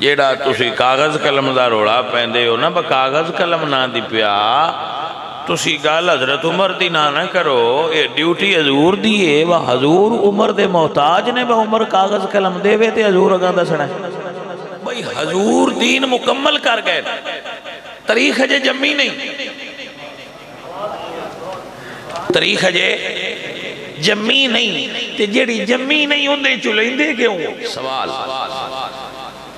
جیڑا تسی کاغذ قلم دا روڑا پہندے ہو نا با کاغذ قلم نہ دی پیا تسی گال حضرت عمر دی نہ کرو اے ڈیوٹی حضور دیئے وہ حضور عمر دے محتاج نے با عمر کاغذ قلم دے وے تے حضور اگاں دسنا ہے بھئی حضور دین مکمل کر گئے تاریخ جے جمی نہیں تاریخ جے جمی نہیں تے جیڑی جمی نہیں ہوندے چلیں دے کیوں سوال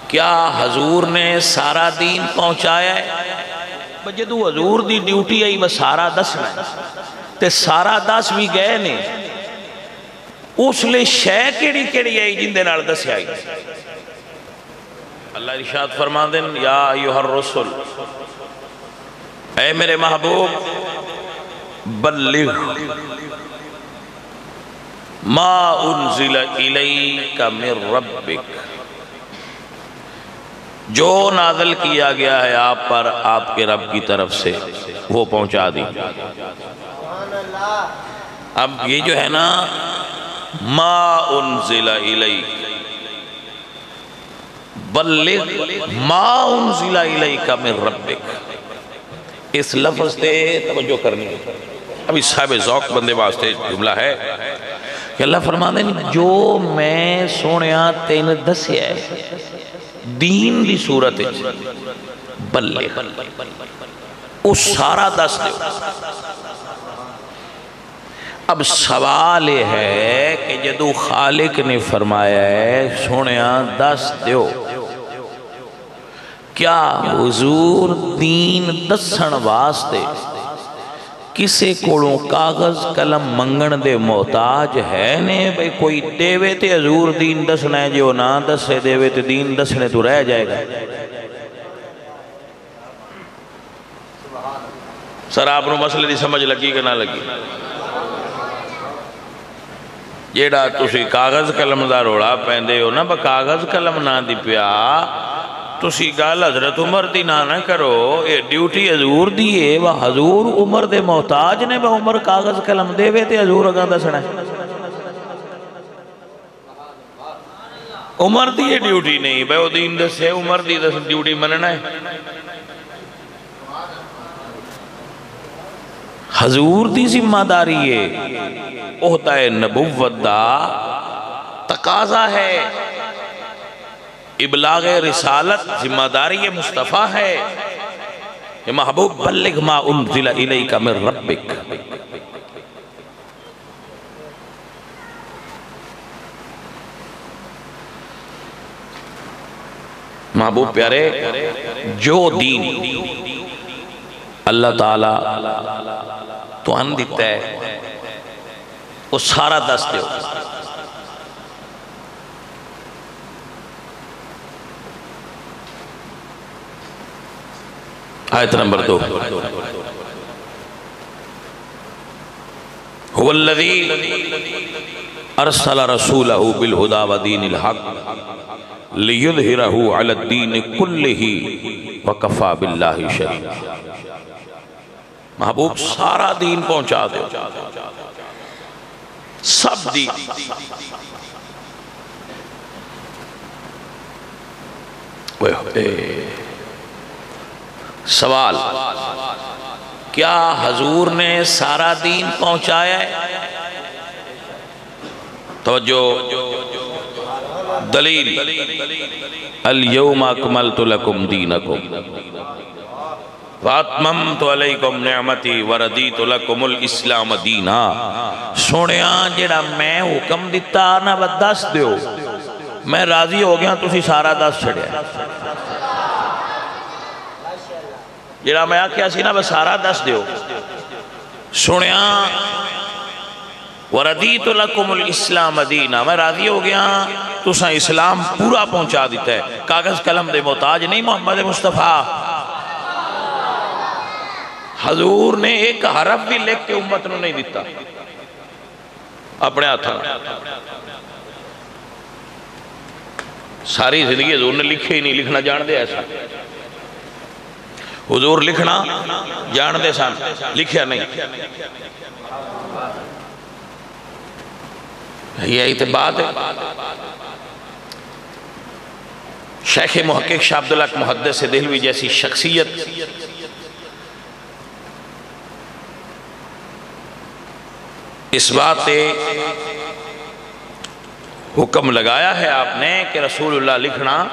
کیا حضور نے سارا دین پہنچایا ہے جدو حضور دی ڈیوٹی آئی وہ سارا دسنا ہے تے سارا دس بھی گئے نے اس لئے شے کیڑی آئی جن دے نال دس آئی اللہ ارشاد فرما دیں یا ایوہ الرسول اے میرے محبوب بلغ ما انزل الیک من ربک جو نازل کیا گیا ہے آپ پر آپ کے رب کی طرف سے وہ پہنچا دی اب یہ جو ہے نا ما انزل الیک بلغ ما انزل الیک من ربک اس لفظ تے توجہ کرنی ہے ابھی صاحب ذوق بندے واسطے جملہ ہے کہ اللہ فرما دیں جو میں سونیا تین دسیا ہے دین دی صورت ہے بلغ اس سارا دس دے اب سوال یہ ہے کہ جدو خالق نے فرمایا ہے سونیا دس دیو کیا حضور دین دسن واسطے کسے کوڑوں کاغذ قلم منگن دے محتاج ہے نے بھئی کوئی دیوے تے حضور دین دسنا ہے جو نہ دسے دیوے تے دین دسنے تو رہ جائے گا سر آپ نو مسئلے دی سمجھ لگی کہ نہ لگی جیڑا تسی کاغذ قلم دا روڑا پہندے ہو نا با کاغذ قلم نہ دی پیا تسی گال حضرت عمر دی نہ کرو اے ڈیوٹی حضور دیئے وہ حضور عمر دے محتاج نے وہ عمر کاغذ قلم دے وے تے حضور اگاں دسنا ہے عمر دی ڈیوٹی نہیں بھئی وہ دین دسے عمر دی ڈیوٹی مننا ہے حضور دی ذمہ داری ہے عہدہ نبوت دا تقاضا ہے ابلاغ رسالت ذمہ داری مصطفیٰ ہے کہ محبوب بلغ ما انزل الیک من ربک محبوب پیارے جو دین اللہ تعالیٰ تو ان دیتا ہے وہ سارا دس دیو آیت نمبر 2 هو الذي ارسل رسوله بالهدى ودين الحق ليظهره على الدين كله وكفى بالله شهيدا محبوب سارا دین پہنچا دے سب دین سوال کیا حضور نے سارا دین پہنچایا ہے توجہ دلیل الیوم اکملت لکم دینکم واتممت علیکم نعمتی وردیت لکم الاسلام دینا سونیا جڑا میں حکم دیتا نا وہ دس دیو میں راضی ہو گیا تسی سارا دس چھڑیا جڑا میں آکھیا سی نا وہ سارا دس دیو سونیا وردیت لکم الاسلام دینا میں راضی ہو گیا تسا اسلام پورا پہنچا دیتا ہے کاغذ قلم دے محتاج نہیں محمد مصطفیٰ حضور نے ایک حرف بھی لکھ کے امت نو نہیں دیتا اپنے ہاتھوں ساری زندگی حضور نے لکھے ہی نہیں لکھنا جان دے ایسا حضور لکھنا جان دے سان لکھیا نہیں یہی تو بات ہے شیخ محقق شاہ عبدالحق محدث دہلوی جیسی شخصیت اس بات حکم لگایا ہے آپ نے کہ رسول اللہ لکھنا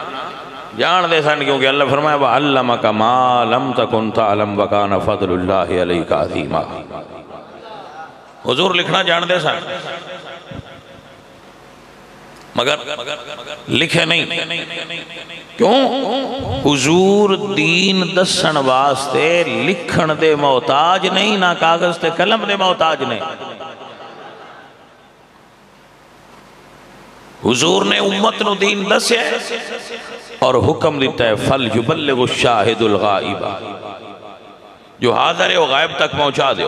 جان دے سن، کیونکہ اللہ فرمایا وَعَلَّمَكَ مَا لَمْ تَكُنْ تَعْلَمْ وَكَانَ فَضْلُ اللَّهِ عَلَيْكَ عَظِيمًا۔ حضور لکھنا جان دے سن مگر لکھے نہیں، کیوں؟ حضور دین دسن واسطے لکھن دے محتاج نہیں، نہ کاغذ تے قلم دے محتاج نہیں۔ حضور نے امت نو دین دسے اور حکم دیتا ہے فَلْيُبَلِّغُ الشَّاهِدُ الْغَائِبَ، جو حاضر ہے وہ غائب تک پہنچا دے۔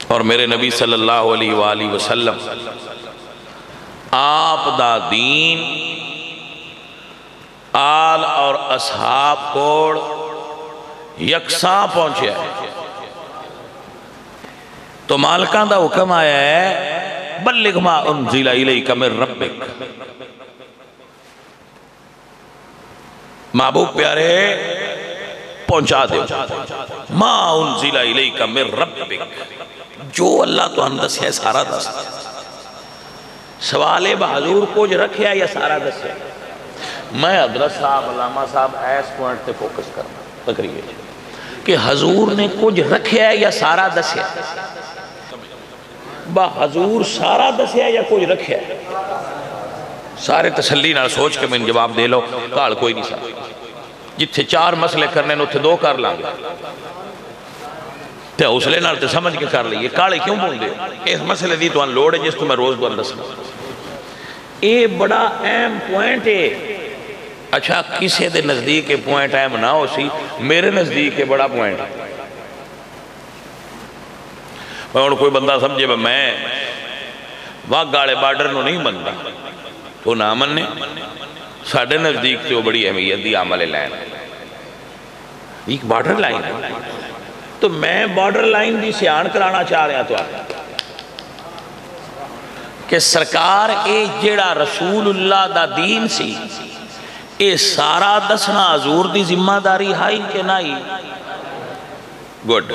اور میرے نبی صلی اللہ علیہ وآلہ وسلم آپ دا دین آل اور اصحاب کوڑ یکساں پہنچے ہے، تو مالکان دا حکم آیا ہے بلغ ما انزل الیک من ربک، محبوب پیارے پہنچا دے ما انزل الیک من ربک، جو اللہ تو اندس ہے سارا دس۔ سوال حضور کچھ رکھیا یا سارا دس ہے؟ میں حضرت صاحب علامہ صاحب ایس پوائنٹ تے فوکس کرنا تقریر کہ حضور نے کچھ رکھیا ہے یا سارا دس ہے؟ با حضور سارا دس ہے یا کچھ رکھیا ہے؟ سارے تسلی نہ سوچ کے میں جواب دے لو، کال کوئی نہیں سارا، جتھے 4 مسئلے کرنے نے اتھے 2 کر لانگے، تے حوصلے نال تے سمجھ کے کر لئیے، کالے کیوں بول دے؟ اس مسئلے دی تو ان لوڑ ہے جس تو میں روز دو اندسنا۔ اے بڑا اہم پوائنٹ ہے۔ اچھا کسی دے نزدیک کے پوائنٹ اہم نہ ہو سی، میرے نزدیک کے بڑا پوائنٹ ہے۔ میں ان کوئی بندہ سمجھے میں واگاڑے بارڈر نو نہیں منتا تو نہ مننے، ساڑھے نزدیک تے وہ بڑی اہمیت دی عمل لائن ایک بارڈر لائن ہے، تو میں بارڈر لائن دی سیان کرانا چاہ رہا تو کہ سرکار اے جیڑا رسول اللہ دا دین سی اے سارا دسنا حضور دی ذمہ داری ہائی کہ نہیں؟ گوڈ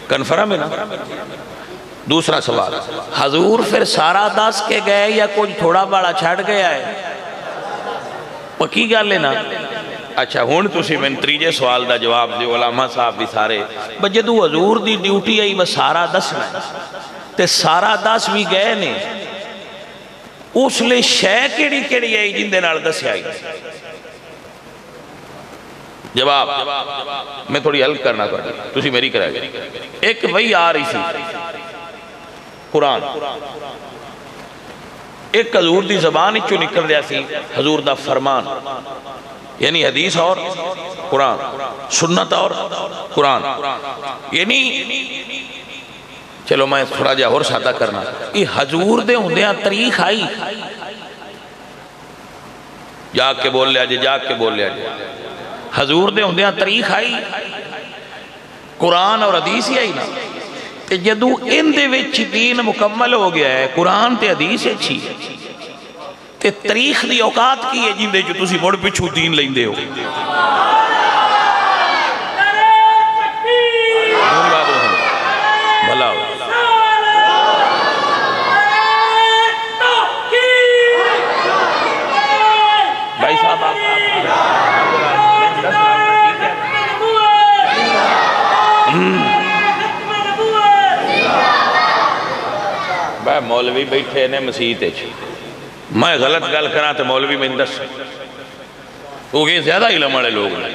کنفرم ہے نا؟ دوسرا سوال، حضور پھر سارا دس کے گئے یا کچھ تھوڑا بڑا چھڑ گیا ہے؟ پکی گا لینا۔ اچھا ہون تسی میں تریجے سوال دا جواب دے، علماء صاحب بھی سارے بجدو حضور دی ڈیوٹی آئی وہ سارا دس میں تے سارا دس بھی گئے نے، اس لئے شے کیڑی کیڑی آئی جن دے نال دس آئی؟ جواب میں تھوڑی حل کرنا تو تسی میری کرائے گا۔ ایک وہی آ رہی سی قرآن، ایک حضور دی زبان اچھو نکل دیا سی حضور دا فرمان، یعنی حدیث اور قرآن، سنت اور قرآن، یعنی چلو میں تھوڑا جا اور سادہ کرنا، یہ حضور دے ہوندیاں تاریخ آئی، جاگ کے بول لیا جی، جاگ کے بول لیا جی، حضور دے ہوندیاں تاریخ آئی، قرآن اور حدیث ہی آئی نا، کہ جدو ان دے وچ دین مکمل ہو گیا ہے، قرآن تے حدیث اچھی ہے، تے تاریخ دی اوقات کی ہے جن دے جو تسی مڑ پچھو دین لیں دے ہو۔ بھلا ہو بھائی صاحب آپ بھائی مولوی بیٹھے نے مسیحتے چھے، میں غلط گل کرا تو مولوی میں اندس کیونکہ زیادہ علم والے لوگ ہیں،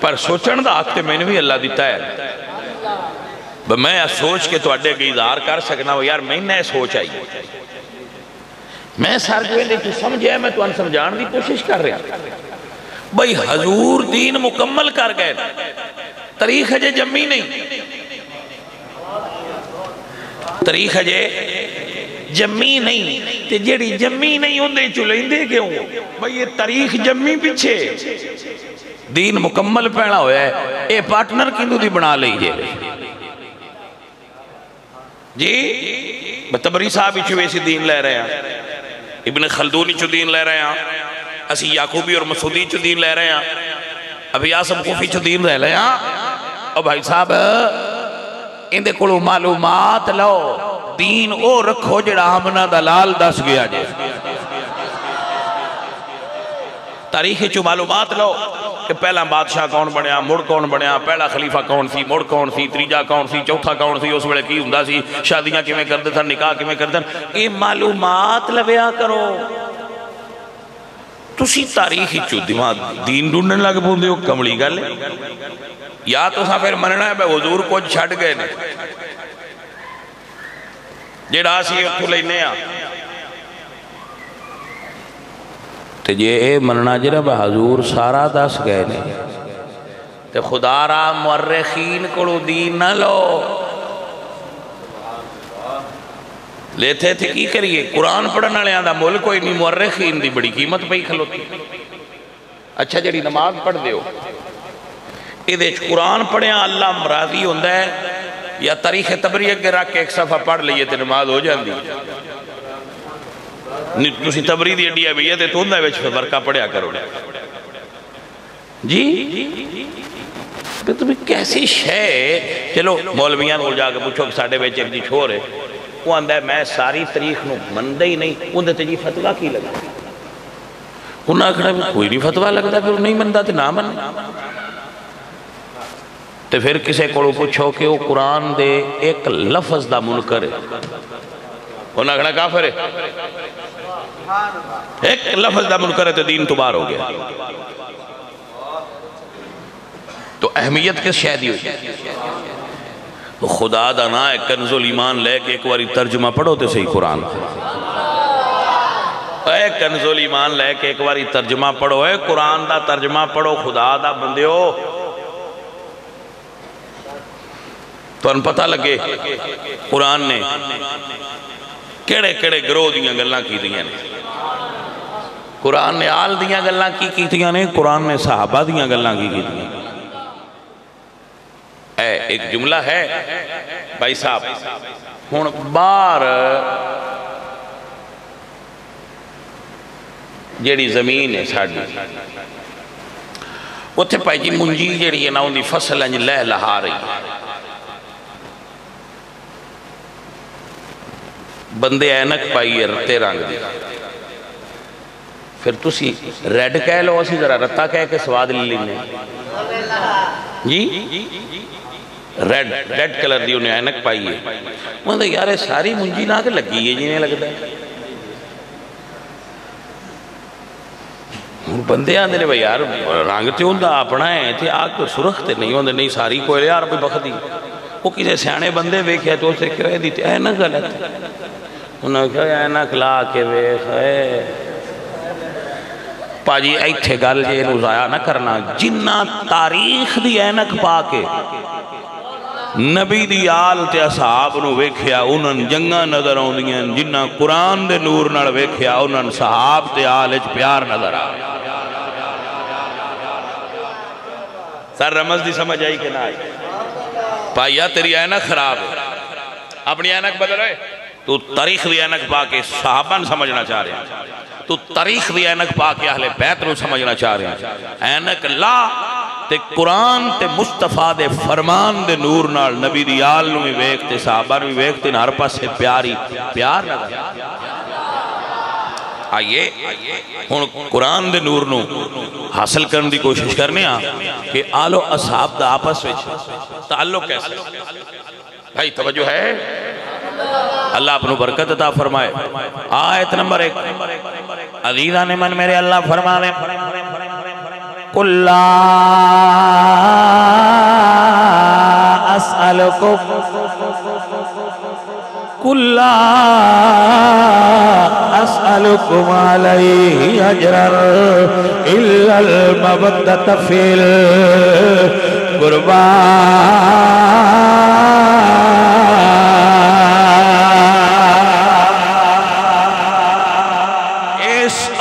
پر سوچن دا حق تے میں نے بھی اللہ دیتا ہے، میں سوچ کے تو اڈے کی اظہار کر سکنا ہو، یار میں نے سوچ آئی، میں سار جو ہے سمجھے میں تو ان سمجھان دی کوشش کر رہا بھئی حضور دین مکمل کر گئے، تاریخ جے جمی نہیں، تاریخ جے جمی نہیں، تے جیڑی جمی نہیں ہوندے چلیں دے کیوں؟ بھئی یہ تاریخ جمی پیچھے دین مکمل پہنا ہویا ہے، اے پارٹنر کیندو دی بنا لئی جے جی تبری صاحب ہی چوے سی دین لے رہے ہیں، ابن خلدونی چو دین لے رہے ہیں، اسی یعقوبی اور مسعودی چو دین لے رہے ہیں، ابھی آسم کوفی چو دین لے رہے ہیں۔ اور بھائی صاحب اندے کلو معلومات لو، دین او رکھو جڑا ہمنا دلال دس گیا جے، تاریخی چو معلومات لو کہ پہلا بادشاہ کون بنیا، مڑ کون بنیا، پہلا خلیفہ کون سی، مڑ کون سی، تریجا کون سی، چوتھا کون سی، اس وڑے کی ہندہ سی، شادیاں کی میں کردے تھا، نکاح کی میں کردے تھا، یہ معلومات لویا کرو۔ تسی تاریخی چو دین ڈھونڈنے لگ پوندے ہو، کمڑی گلے یا تو سا پھر مننا ہے بے حضور کو چھڑ گئے نے جیڑا سی اتھو لینے آ تے یہ مننا جڑا بے حضور سارا دس گئے نے تے خدا را مورخین کو دین نہ لو لیتے تھے کی کریے قرآن پڑھنا لے آدھا ملک کوئی نہیں، مورخین دی بڑی قیمت پہی کھلوتی۔ اچھا جڑی نماز پڑھ دیو ادھے قرآن پڑھیں اللہ مرادی ہوندہ ہے یا تاریخ تبری اگر رکھ کے ایک صفحہ پڑھ لئیے تے نماز ہو جاندی، تسی تبری دی اڈیا بھی ہے تے تو ہوندہ ہے ویچ برکہ پڑھیا کرو جی کہ تمہیں کیسی شے۔ چلو مولویان ہو جا کے پوچھو کہ ساڑھے بیچ ایک جی چھوڑ ہے، وہ آندہ ہے میں ساری تاریخ نو مندہ ہی نہیں، اندھے تے جی فتوہ کی لگا، انہاں اکھڑا بھی کوئی نہیں فتوہ لگتا پھر نہیں مندہ تے نہ من تے پھر کسے کو پوچھو کہ وہ قرآن دے ایک لفظ دا منکر ہے، انہاں اکھڑا کافر ہے، ایک لفظ دا منکر ہے تو دین تو بار ہو گیا۔ تو اہمیت کس شہدی ہوئی خدا دا نا ہے کنز الایمان لے کے ایک واری ترجمہ پڑھو تے صحیح قرآن، اے کنز الایمان لے کے ایک واری ترجمہ پڑھو، اے قرآن دا ترجمہ پڑھو، خدا دا بندیو تو ان پتہ لگے قرآن نے کیڑے کیڑے گروہ دیاں گلاں کی دیاں نے، قرآن نے آل دیاں گلاں کی دیاں نے، قرآن نے صحابہ دیاں گلاں کی دیاں نے۔ ایک جملہ ہے بھائی صاحب ہون بار جیڑی زمین ہے ساڑھی اتھے پائی جی منجی جیڑی ہے نا ان دی فصل انج لہ لہا رہی بندے اینک پائی ہے رتے رنگ دی، پھر تسی ریڈ کہہ لو اسی ذرا رتا کہہ کے سواد لے لینے جی ریڈ کلر دی انہیں اینک پائی ہے، مندہ یارے ساری منجی نہ کہ لگی ہے جنہیں لگتا ہے بندے آندے نے بھئی یار رنگ تے ہوندہ اپنا ہے تھے آگ سرخ تے نہیں ہوندے نہیں ساری کوئی یار کوئی بخت دی وہ کسے سیانے بندے ویکھے تو اسے کہہ دیتے اینک غلط انہوں نے کہا اینک لا کے ویکھے پاجی ایتھے گل جے نو ضائع نہ کرنا جنہ تاریخ دی اینک پا کے نبی دی آل تے اصحاب نو ویکھیا انہاں جنگاں نظر آؤندیاں، جنہ قرآن دے نور نال ویکھیا انہاں صحاب تے آل اچ پیار نظر آ سر رمز دی سمجھ آئی کہ نہ آئی پائیا تیری اینک خراب ہے اپنی اینک بدل ہے تو تاریخ دی اینک پا کے صحابہ سمجھنا چاہ رہے ہیں، تو تاریخ دی اینک پا کے اہل بیت نو سمجھنا چاہ رہے ہیں، اینک لا تے قرآن تے مصطفیٰ دے فرمان دے نور نال نبی دی آل نو بھی ویکھتے صحابہ نو بھی ویکھتے ہر پاس سے پیاری پیار نظر آئیے ہون قرآن دے نور نو حاصل کرنے دی کوشش کرنے کہ آل و اصحاب دا آپس وچ تعلق کیسے بھائی توجہ ہے اللہ اپنو برکت عطا فرمائے۔ آیت نمبر 1 عزیزان من میرے اللہ فرمانے قُلْ لَا أَسْأَلُكُمْ عَلَيْهِ أَجْرًا إِلَّا الْمَوَدَّةَ فِي الْقُرْبَى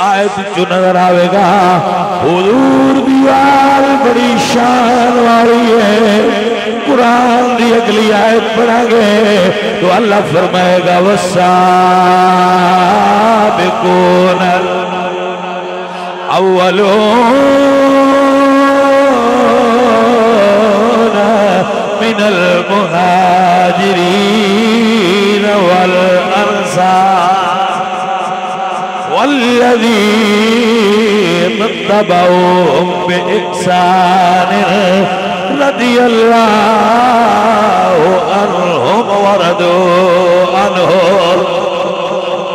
آیت جو نظر آوے گا حضور دیوال بڑی شان والی ہے قرآن دی اگلی آیت پڑھا گے تو اللہ فرمائے گا والسابقون الاولون من المهاجرين والأنصار والذين اتبعوهم بإحسان رضي الله عنهم ورضوا عنه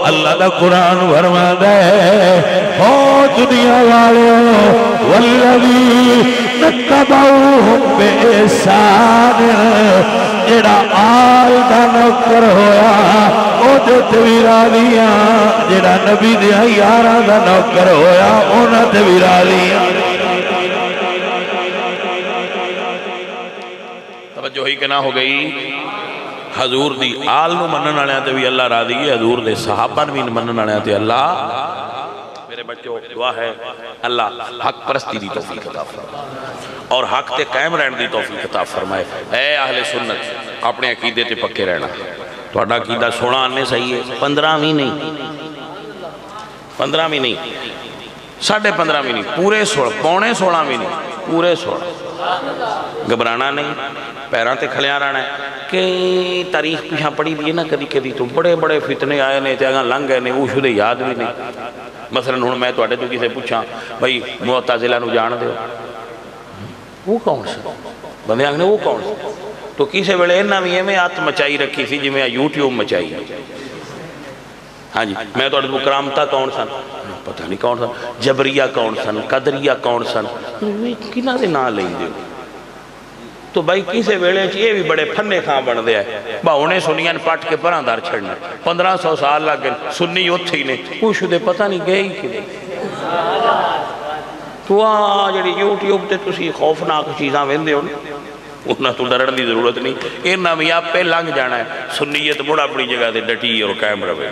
اللہ دا قرآن فرماتا ہے او دنیا والوں والذین اتبعوہم بإحسان جڑا آل دا نوکر ہویا او جو بھی راضیاں جڑا نبی دیا یاراں دا نوکر ہویا انہاں تے بھی راضیاں توجہ ہی کہ نہ ہو گئی حضور دی آل نو منن والے تے بھی اللہ راضی ہے حضور دے صحابہ بھی منن والے تے اللہ میرے بچوں دعا ہے اللہ حق پرستی دی توفیق عطا فرمائے اور حق تے قائم رہن دی توفیق عطا فرمائے اے اہل سنت اپنے عقیدے تے پکے رہنا تہاڈا عقیدہ سونا آنے صحیح ہے 15ویں نہیں 15ویں نہیں 15.5 نہیں پورے 16 پونے 16ویں نہیں پورے 16 گھبرانا نہیں پیران تے کھلیاں رہنا ہے کہ تاریخ پیچھا پڑھی دیئے نا کدی کدی تو بڑے بڑے فتنے آئے نے تے اگاں لنگ گئے نے وہ شدے یاد بھی نہیں مثلا ہن میں تواڈے تو کسے پوچھاں بھئی معتزلہ نو جان دے وہ کون سا بندے آگے وہ کون سا تو کسے ویلے انہاں وی ایویں ہاتھ مچائی رکھی سی جویں یوٹیوب مچائی ہاں جی میں تواڈے تو کرامتا کون سن پتہ نہیں کون سن جبریہ کون سن قدریہ کون سن کنہاں دے نام لیندے تو بھائی کسے ویلے یہ بھی بڑے پھنے کھاں بن دیا ہے انہیں سنیاں پاٹ کے پران دار چھڑنا 1500 سال لگ گئے سنی اتھے ہی نے کچھ دے پتہ نہیں گئے ہی کہ تو جڑی یوٹیوب تے تسی خوفناک چیزاں ویندے ہو انہاں تو ڈرن دی ضرورت نہیں انہاں بھی آپ پہ لنگ جانا ہے سنیت مڑ اپنی جگہ تے ڈٹی اور قائم رہے